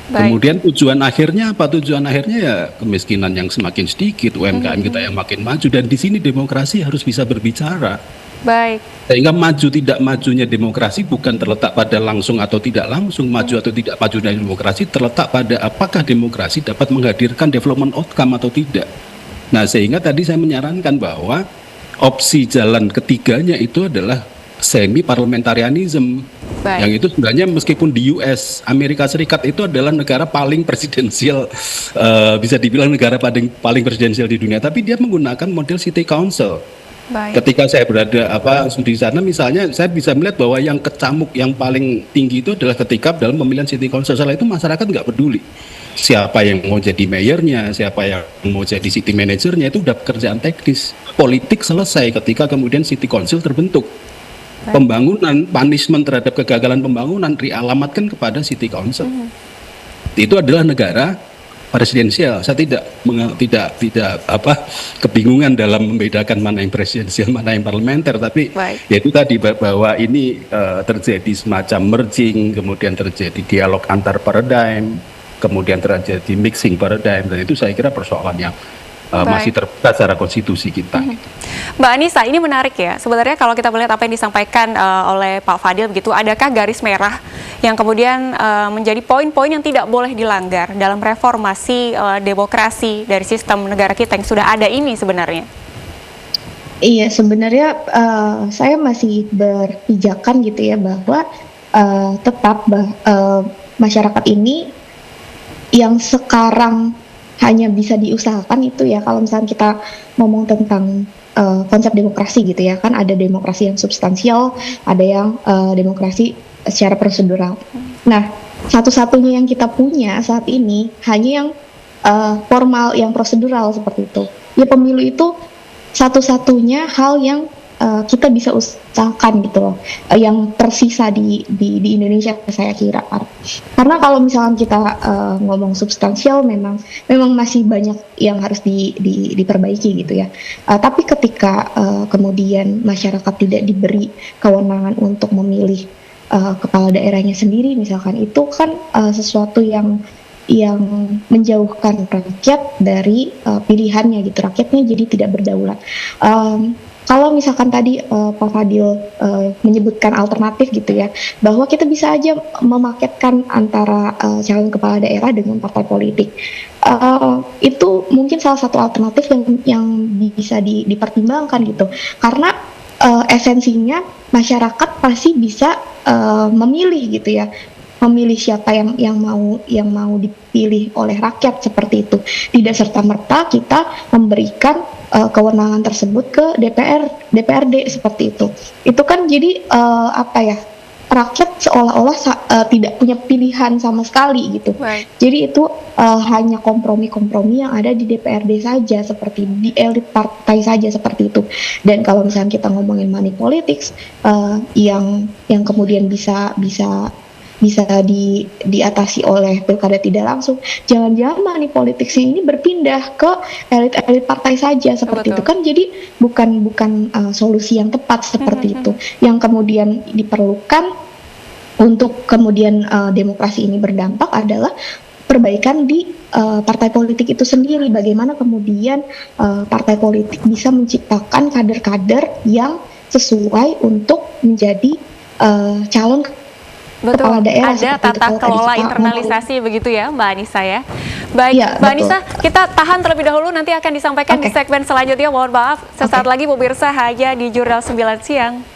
Kemudian tujuan akhirnya apa? Tujuan akhirnya ya kemiskinan yang semakin sedikit, UMKM kita yang makin maju, dan di sini demokrasi harus bisa berbicara. Baik. Sehingga maju tidak majunya demokrasi bukan terletak pada langsung atau tidak langsung, maju atau tidak majunya demokrasi terletak pada apakah demokrasi dapat menghadirkan development outcome atau tidak. Nah, sehingga tadi saya menyarankan bahwa opsi jalan ketiganya itu adalah semi parliamentarianism. Yang itu sebenarnya meskipun di US, Amerika Serikat itu adalah negara paling presidensial, bisa dibilang negara paling presidensial di dunia, tapi dia menggunakan model city council. Baik. Ketika saya berada di sana, misalnya saya bisa melihat bahwa yang kecamuk yang paling tinggi itu adalah ketika dalam pemilihan city council. Setelah itu masyarakat nggak peduli siapa yang mau jadi mayornya, siapa yang mau jadi city manajernya, itu udah pekerjaan teknis. Politik selesai ketika kemudian city council terbentuk. Pembangunan, punishment terhadap kegagalan pembangunan dialamatkan kepada city council. Itu adalah negara presidensial. Saya tidak kebingungan dalam membedakan mana yang presidensial, mana yang parlementer, tapi yaitu tadi bahwa ini terjadi semacam merging, kemudian terjadi dialog antar paradigm, kemudian terjadi mixing paradigm, dan itu saya kira persoalan yang masih terbuka secara konstitusi kita. Mbak Anissa, ini menarik ya. Sebenarnya kalau kita melihat apa yang disampaikan oleh Pak Fadil begitu, adakah garis merah yang kemudian menjadi poin-poin yang tidak boleh dilanggar dalam reformasi demokrasi dari sistem negara kita yang sudah ada ini sebenarnya? Iya, sebenarnya saya masih berpijakan gitu ya bahwa tetap masyarakat ini yang sekarang hanya bisa diusahakan itu ya, kalau misalnya kita ngomong tentang konsep demokrasi gitu ya, kan ada demokrasi yang substansial, ada yang demokrasi secara prosedural. Nah, satu-satunya yang kita punya saat ini hanya yang formal, yang prosedural seperti itu. Ya, pemilu itu satu-satunya hal yang kita bisa usahakan gitu loh, yang tersisa di Indonesia saya kira. Karena kalau misalnya kita ngomong substansial, memang masih banyak yang harus diperbaiki gitu ya. Tapi ketika kemudian masyarakat tidak diberi kewenangan untuk memilih kepala daerahnya sendiri, misalkan, itu kan sesuatu yang menjauhkan rakyat dari pilihannya gitu. Rakyatnya jadi tidak berdaulat. Kalau misalkan tadi Pak Fadil menyebutkan alternatif gitu ya, bahwa kita bisa aja memaketkan antara calon kepala daerah dengan partai politik. Itu mungkin salah satu alternatif yang bisa dipertimbangkan gitu. Karena esensinya masyarakat pasti bisa memilih gitu ya. Memilih siapa yang mau dipilih oleh rakyat seperti itu. Tidak serta-merta kita memberikan kewenangan tersebut ke DPRD seperti itu. Itu kan jadi rakyat seolah-olah tidak punya pilihan sama sekali gitu. Jadi itu hanya kompromi-kompromi yang ada di DPRD saja, seperti di elit partai saja seperti itu. Dan kalau misalnya kita ngomongin money politics yang kemudian bisa diatasi oleh pilkada tidak langsung, jangan-jangan money politics ini berpindah ke elit-elit partai saja seperti itu kan, jadi bukan solusi yang tepat seperti itu. Yang kemudian diperlukan untuk kemudian demokrasi ini berdampak adalah perbaikan di partai politik itu sendiri. Bagaimana kemudian partai politik bisa menciptakan kader-kader yang sesuai untuk menjadi calon Betul, daerah, ada tata kelola internalisasi begitu ya Mbak Anissa ya. Baik, ya, Mbak Anissa, kita tahan terlebih dahulu, nanti akan disampaikan di segmen selanjutnya. Mohon maaf, sesaat lagi pemirsa hanya di Jurnal 9 Siang.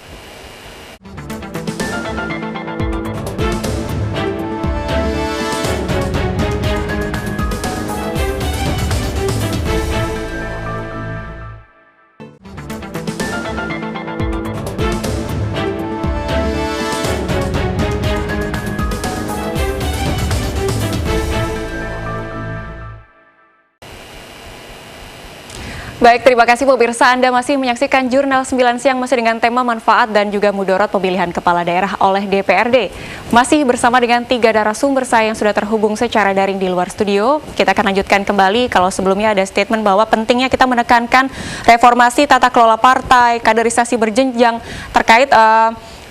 Baik, terima kasih pemirsa. Anda masih menyaksikan Jurnal 9 Siang masih dengan tema manfaat dan juga mudorot pemilihan kepala daerah oleh DPRD. Masih bersama dengan 3 narasumber saya yang sudah terhubung secara daring di luar studio. Kita akan lanjutkan kembali. Kalau sebelumnya ada statement bahwa pentingnya kita menekankan reformasi tata kelola partai, kaderisasi berjenjang terkait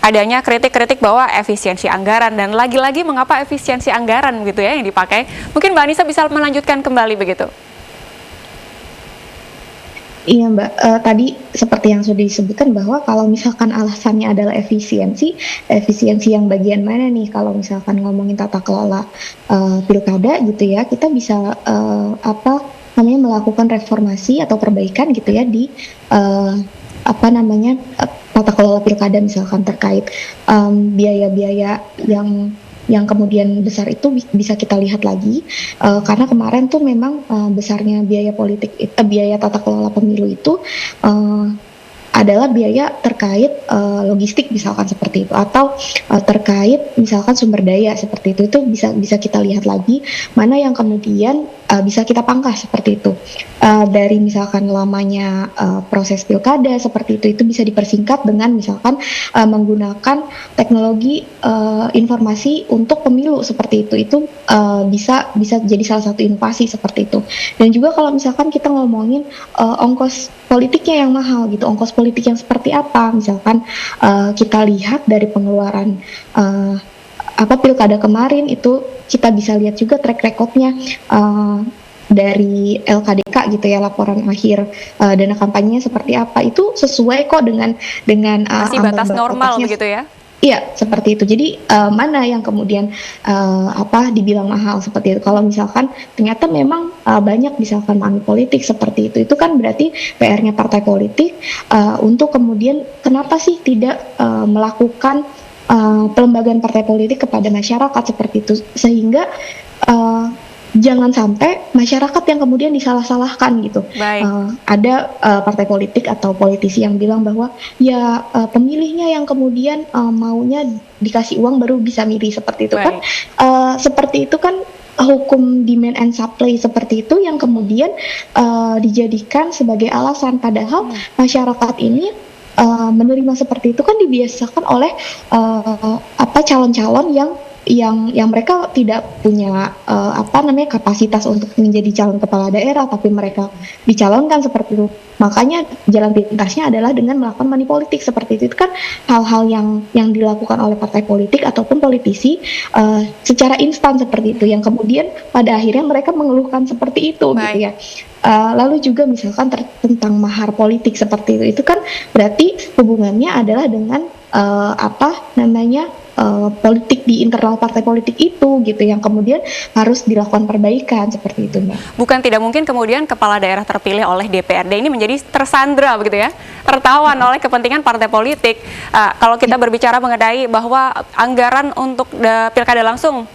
adanya kritik-kritik bahwa efisiensi anggaran, dan lagi-lagi mengapa efisiensi anggaran gitu ya yang dipakai. Mungkin Mbak Anissa bisa melanjutkan kembali begitu. Iya Mbak, tadi seperti yang sudah disebutkan bahwa kalau misalkan alasannya adalah efisiensi yang bagian mana nih? Kalau misalkan ngomongin tata kelola pilkada gitu ya, kita bisa melakukan reformasi atau perbaikan gitu ya di tata kelola pilkada, misalkan terkait biaya-biaya yang kemudian besar itu bisa kita lihat lagi, karena kemarin tuh memang besarnya biaya tata kelola pemilu itu adalah biaya terkait logistik misalkan seperti itu, atau terkait misalkan sumber daya seperti itu bisa kita lihat lagi mana yang kemudian bisa kita pangkas seperti itu. Dari misalkan lamanya proses pilkada seperti itu bisa dipersingkat dengan misalkan menggunakan teknologi informasi untuk pemilu seperti itu bisa jadi salah satu inovasi seperti itu. Dan juga kalau misalkan kita ngomongin ongkos politiknya yang mahal gitu, ongkos politik yang seperti apa, misalkan kita lihat dari pengeluaran pilkada kemarin itu kita bisa lihat juga track recordnya dari LKDK gitu ya, laporan akhir dana kampanye seperti apa, itu sesuai kok dengan masih batas normal begitu ya. Iya, seperti itu. Jadi mana yang kemudian dibilang mahal seperti itu. Kalau misalkan ternyata memang banyak misalkan money politik seperti itu kan berarti PR-nya partai politik untuk kemudian kenapa sih tidak melakukan pelembagaan partai politik kepada masyarakat seperti itu, sehingga jangan sampai masyarakat yang kemudian disalah-salahkan gitu. Ada partai politik atau politisi yang bilang bahwa ya pemilihnya yang kemudian maunya dikasih uang baru bisa milih seperti itu. Kan seperti itu kan hukum demand and supply seperti itu yang kemudian dijadikan sebagai alasan, padahal masyarakat ini menerima seperti itu kan dibiasakan oleh calon-calon yang mereka tidak punya kapasitas untuk menjadi calon kepala daerah, tapi mereka dicalonkan seperti itu. Makanya jalan pintasnya adalah dengan melakukan money politik seperti itu. Itu kan hal-hal yang dilakukan oleh partai politik ataupun politisi secara instan seperti itu, yang kemudian pada akhirnya mereka mengeluhkan seperti itu. Gitu ya. Lalu juga misalkan tentang mahar politik seperti itu kan berarti hubungannya adalah dengan politik di internal partai politik itu gitu, yang kemudian harus dilakukan perbaikan seperti itu, Mbak. Bukan tidak mungkin kemudian kepala daerah terpilih oleh DPRD ini menjadi tersandra begitu ya, tertawan oleh kepentingan partai politik. Kalau kita berbicara mengenai bahwa anggaran untuk pilkada langsung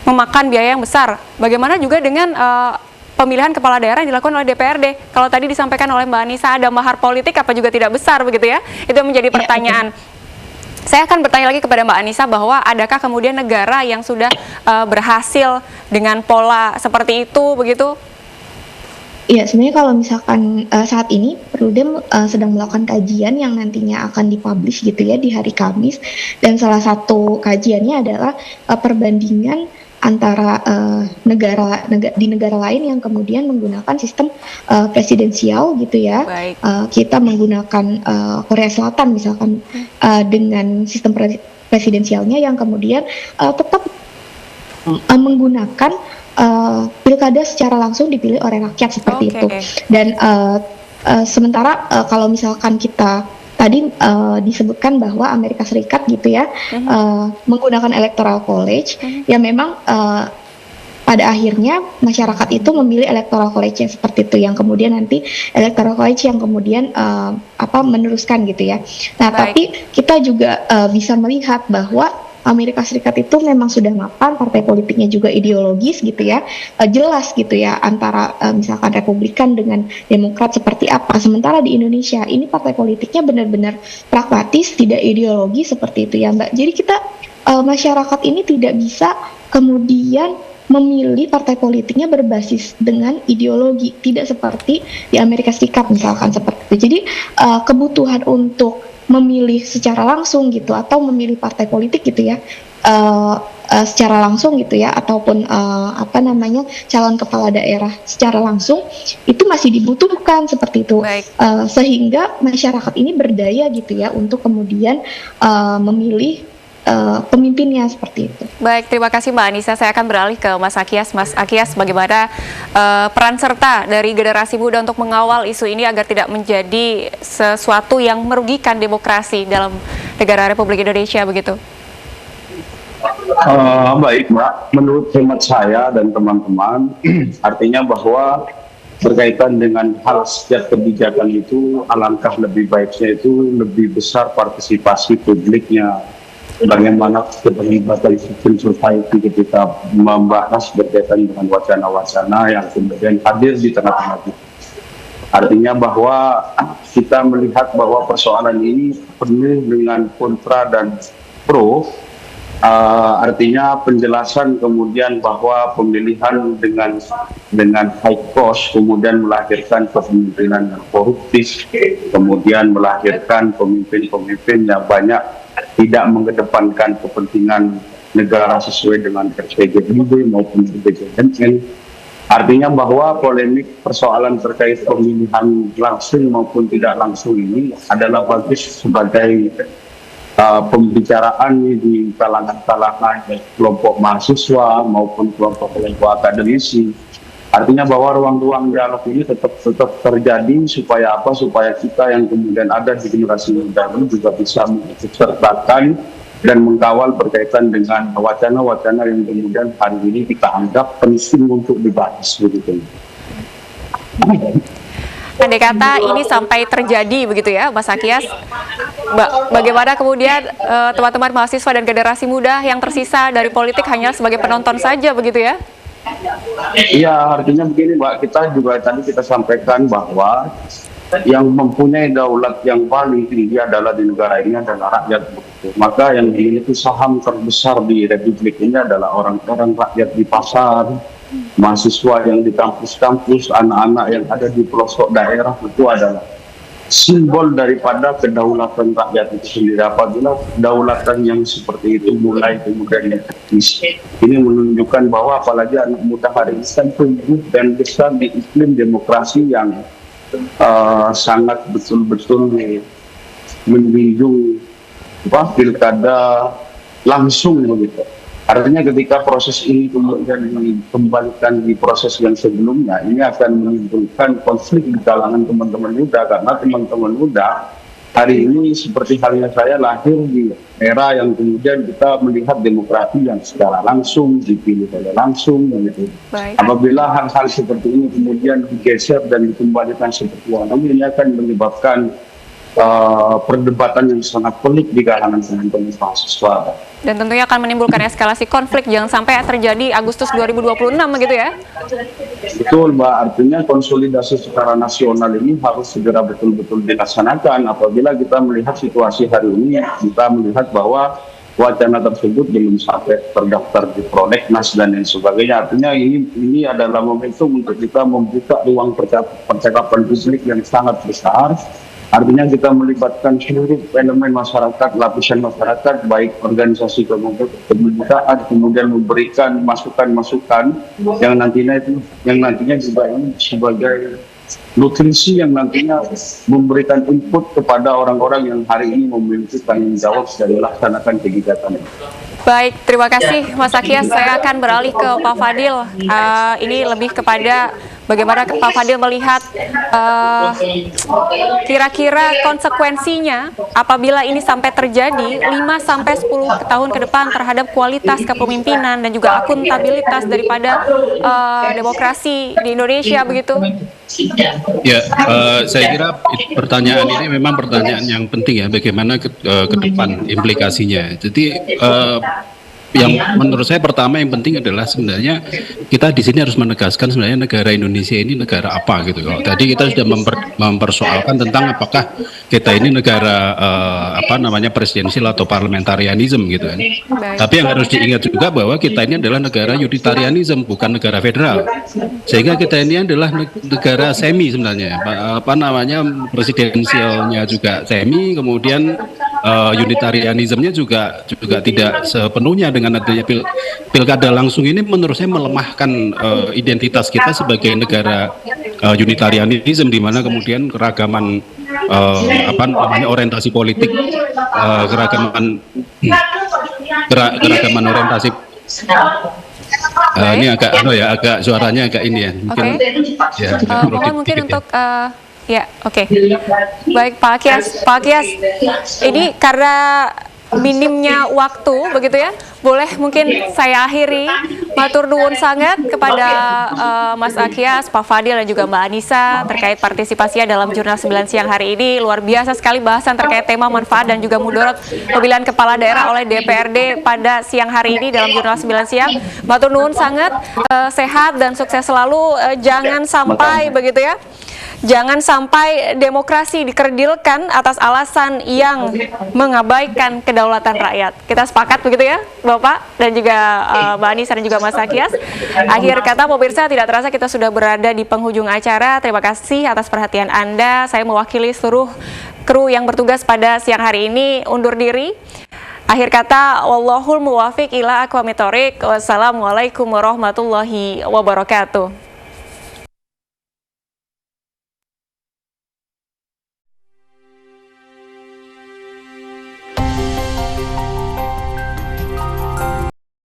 memakan biaya yang besar, bagaimana juga dengan pemilihan kepala daerah yang dilakukan oleh DPRD? Kalau tadi disampaikan oleh Mbak Anissa ada mahar politik, apa juga tidak besar begitu ya? Itu menjadi pertanyaan. Saya akan bertanya lagi kepada Mbak Anissa bahwa adakah kemudian negara yang sudah berhasil dengan pola seperti itu begitu? Iya, sebenarnya kalau misalkan saat ini Perludem sedang melakukan kajian yang nantinya akan dipublish gitu ya di hari Kamis, dan salah satu kajiannya adalah perbandingan antara di negara lain yang kemudian menggunakan sistem presidensial gitu ya. Kita menggunakan Korea Selatan misalkan dengan sistem presidensialnya yang kemudian tetap menggunakan pilkada secara langsung dipilih oleh rakyat seperti itu. Dan sementara kalau misalkan kita tadi disebutkan bahwa Amerika Serikat gitu ya menggunakan electoral college, ya memang pada akhirnya masyarakat itu memilih electoral college yang seperti itu, yang kemudian nanti electoral college yang kemudian meneruskan gitu ya. Nah, tapi kita juga bisa melihat bahwa Amerika Serikat itu memang sudah mapan, partai politiknya juga ideologis gitu ya, jelas gitu ya antara misalkan Republikan dengan Demokrat seperti apa. Sementara di Indonesia ini partai politiknya benar-benar pragmatis, tidak ideologi seperti itu ya Mbak. Jadi kita masyarakat ini tidak bisa kemudian memilih partai politiknya berbasis dengan ideologi, tidak seperti di Amerika Serikat misalkan seperti itu. Jadi kebutuhan untuk memilih secara langsung gitu atau memilih partai politik gitu ya, secara langsung gitu ya, ataupun calon kepala daerah secara langsung itu masih dibutuhkan seperti itu. Sehingga masyarakat ini berdaya gitu ya untuk kemudian memilih pemimpinnya seperti itu. Baik, terima kasih Mbak Anissa. Saya akan beralih ke Mas Akyas. Mas Akyas, bagaimana peran serta dari generasi muda untuk mengawal isu ini agar tidak menjadi sesuatu yang merugikan demokrasi dalam negara Republik Indonesia begitu? Baik Mbak, menurut hemat saya dan teman-teman, artinya bahwa berkaitan dengan hal setiap kebijakan itu, alangkah lebih baiknya itu lebih besar partisipasi publiknya. Bagaimana keterlibatan civil society ketika membahas berkaitan dengan wacana-wacana yang kemudian hadir di tengah-tengah kita. Artinya bahwa kita melihat bahwa persoalan ini penuh dengan kontra dan pro. Artinya penjelasan kemudian bahwa pemilihan dengan high cost kemudian melahirkan kepemimpinan yang koruptif, kemudian melahirkan pemimpin-pemimpin yang banyak tidak mengedepankan kepentingan negara sesuai dengan RPJMD maupun RPJMN. Artinya bahwa polemik persoalan terkait pemilihan langsung maupun tidak langsung ini adalah bagus sebagai pembicaraan di kalangan-kalangan kelompok mahasiswa maupun kelompok-kelompok akademisi. Artinya bahwa ruang-ruang dialog ini tetap terjadi supaya apa? Supaya kita yang kemudian ada di generasi muda ini juga bisa mengikutsertakan dan mengkawal berkaitan dengan wacana-wacana yang kemudian hari ini kita anggap penting untuk dibahas begitu. Andai kata ini sampai terjadi begitu ya, Mas Akyas, bagaimana kemudian teman-teman mahasiswa dan generasi muda yang tersisa dari politik hanya sebagai penonton saja begitu ya? Iya, artinya begini Mbak, kita juga tadi kita sampaikan bahwa yang mempunyai daulat yang paling tinggi adalah di negara ini adalah rakyat. Maka yang dimiliki saham terbesar di Republik ini adalah orang-orang rakyat di pasar, mahasiswa yang di kampus-kampus, anak-anak yang ada di pelosok daerah, itu adalah simbol daripada kedaulatan rakyat itu sendiri. Apabila kedaulatan yang seperti itu mulai kemudian dikritisi, ini menunjukkan bahwa apalagi anak muda hari ini kan tumbuh dan besar di iklim demokrasi yang sangat betul-betul menjunjung pilkada langsung begitu. Artinya ketika proses ini kemudian dikembalikan di proses yang sebelumnya, ini akan menimbulkan konflik di kalangan teman-teman muda, karena teman-teman muda hari ini seperti halnya saya lahir di era yang kemudian kita melihat demokrasi yang secara langsung, dipilih oleh langsung begitu. Apabila hal-hal seperti ini kemudian digeser dan dikembalikan seperti ini akan menyebabkan perdebatan yang sangat pelik di kalangan teman-teman mahasiswa. Dan tentunya akan menimbulkan eskalasi konflik, jangan sampai terjadi Agustus 2026 begitu ya? Betul Mbak, artinya konsolidasi secara nasional ini harus segera betul-betul dilaksanakan. Apabila kita melihat situasi hari ini, kita melihat bahwa wacana tersebut belum sampai terdaftar di Prolegnas dan lain sebagainya. Artinya ini adalah momentum untuk kita membuka ruang percakapan publik yang sangat besar. Artinya kita melibatkan seluruh elemen masyarakat, lapisan masyarakat, baik organisasi kemudian kemudian memberikan masukan-masukan yang nantinya juga ini sebagai nutrisi yang nantinya memberikan input kepada orang-orang yang hari ini memiliki tanggung jawab dari melaksanakan kegiatan ini. Baik, terima kasih Mas Akyas. Saya akan beralih ke Pak Fadil. Ini lebih kepada bagaimana Pak Fadil melihat kira-kira konsekuensinya apabila ini sampai terjadi 5-10 tahun ke depan terhadap kualitas kepemimpinan dan juga akuntabilitas daripada demokrasi di Indonesia begitu. Ya, saya kira pertanyaan ini memang pertanyaan yang penting ya, bagaimana ke depan implikasinya. Jadi yang menurut saya pertama yang penting adalah sebenarnya kita di sini harus menegaskan sebenarnya negara Indonesia ini negara apa gitu. Kalau tadi kita sudah mempersoalkan tentang apakah kita ini negara presidensial atau parliamentarianism gitu kan. Tapi yang harus diingat juga bahwa kita ini adalah negara unitarianism, bukan negara federal. Sehingga kita ini adalah negara semi sebenarnya. Presidensialnya juga semi, kemudian unitarianismnya juga tidak sepenuhnya dengan adanya pilkada langsung ini menurut saya melemahkan identitas kita sebagai negara unitarianism, di mana kemudian keragaman orientasi politik, keragaman orientasi ini agak suaranya agak ini ya mungkin mungkin untuk baik Pak Akyas, ini karena minimnya waktu begitu ya, boleh mungkin saya akhiri. Matur nuwun sangat kepada Mas Akyas, Pak Fadil dan juga Mbak Anissa terkait partisipasinya dalam Jurnal 9 Siang hari ini. Luar biasa sekali bahasan terkait tema manfaat dan juga mudarat pemilihan kepala daerah oleh DPRD pada siang hari ini dalam Jurnal 9 Siang. Matur nuwun sangat, sehat dan sukses selalu. Jangan sampai begitu ya, jangan sampai demokrasi dikerdilkan atas alasan yang mengabaikan kedaulatan rakyat. Kita sepakat begitu ya, Bapak dan juga Mbak Anissa dan juga Mas Akyas. Akhir kata pemirsa, tidak terasa kita sudah berada di penghujung acara. Terima kasih atas perhatian Anda. Saya mewakili seluruh kru yang bertugas pada siang hari ini undur diri. Akhir kata, wallahul muwafiq ila aqwamit thoriq. Wassalamualaikum warahmatullahi wabarakatuh.